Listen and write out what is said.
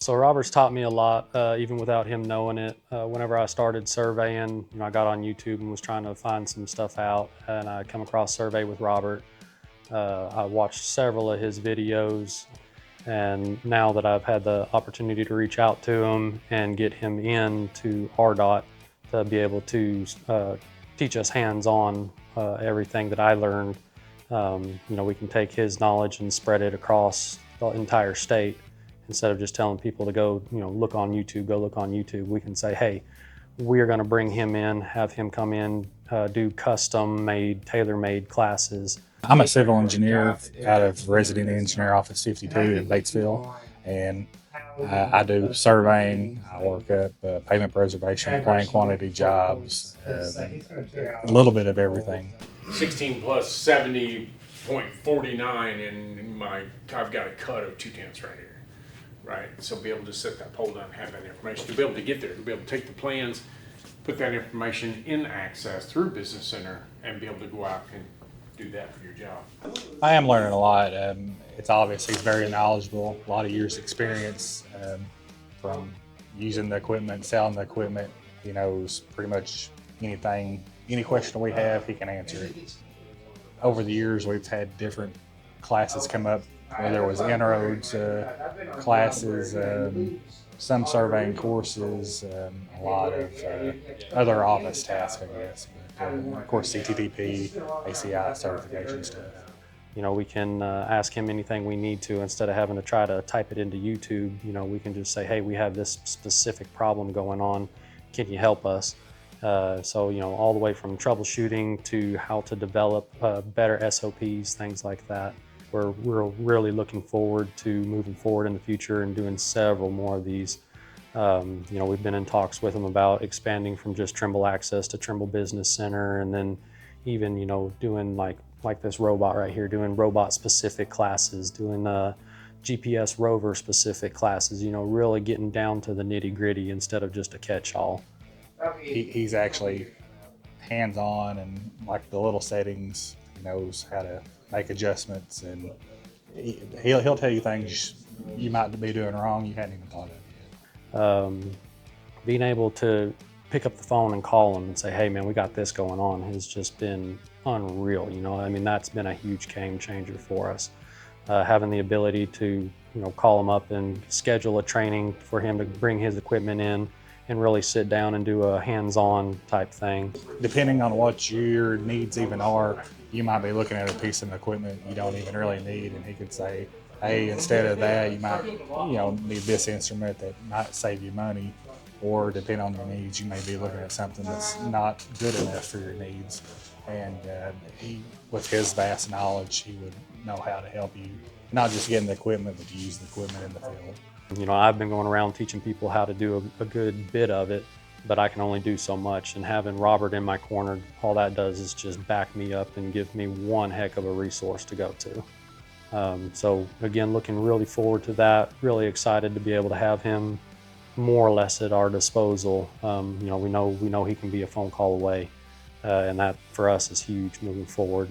So Robert's taught me a lot, even without him knowing it. Whenever I started surveying, I got on YouTube and was trying to find some stuff out, and I come across Survey with Robert. I watched several of his videos, and now that I've had the opportunity to reach out to him and get him into ARDOT to be able to teach us hands-on everything that I learned, we can take his knowledge and spread it across the entire state. Instead of just telling people to go, look on YouTube, go look on YouTube, we can say, hey, we are going to bring him in, have him come in, do custom-made, tailor-made classes. I'm a civil engineer out of Resident Engineer Office 52 in Batesville, and I do surveying. I work up pavement preservation, plan quantity jobs, a little bit of everything. 16 plus 70.49, and I've got a cut of 2/10 right here. Right, so be able to set that pole down and have that information, to be able to get there, to be able to take the plans, put that information in Access through Business Center, and be able to go out and do that for your job. I am learning a lot. It's obvious he's very knowledgeable, a lot of years experience from using the equipment, selling the equipment. He knows pretty much anything, any question we have, he can answer it. Over the years, we've had different classes come up where there was inroads classes, some surveying courses, a lot of other office tasks, I guess. But, of course, CTTP, ACI certification stuff. We can ask him anything we need to instead of having to try to type it into YouTube. We can just say, hey, we have this specific problem going on. Can you help us? So, all the way from troubleshooting to how to develop better SOPs, things like that. We're really looking forward to moving forward in the future and doing several more of these. We've been in talks with them about expanding from just Trimble Access to Trimble Business Center, and then even, doing like this robot right here, doing robot specific classes, doing GPS rover specific classes, really getting down to the nitty gritty instead of just a catch-all. He's actually hands-on, and like the little settings, he knows how to make adjustments, and he'll tell you things you might be doing wrong you hadn't even thought of yet. Being able to pick up the phone and call him and say, hey man, we got this going on, has just been unreal. That's been a huge game changer for us. Having the ability to call him up and schedule a training for him to bring his equipment in and really sit down and do a hands-on type thing. Depending on what your needs even are, you might be looking at a piece of equipment you don't even really need, and he could say, hey, instead of that, you might need this instrument that might save you money, or depending on your needs, you may be looking at something that's not good enough for your needs. And he, with his vast knowledge, he would know how to help you, not just getting the equipment, but to use the equipment in the field. I've been going around teaching people how to do a good bit of it, but I can only do so much. And having Robert in my corner, all that does is just back me up and give me one heck of a resource to go to. So again, looking really forward to that. Really excited to be able to have him more or less at our disposal. We know he can be a phone call away, and that for us is huge moving forward.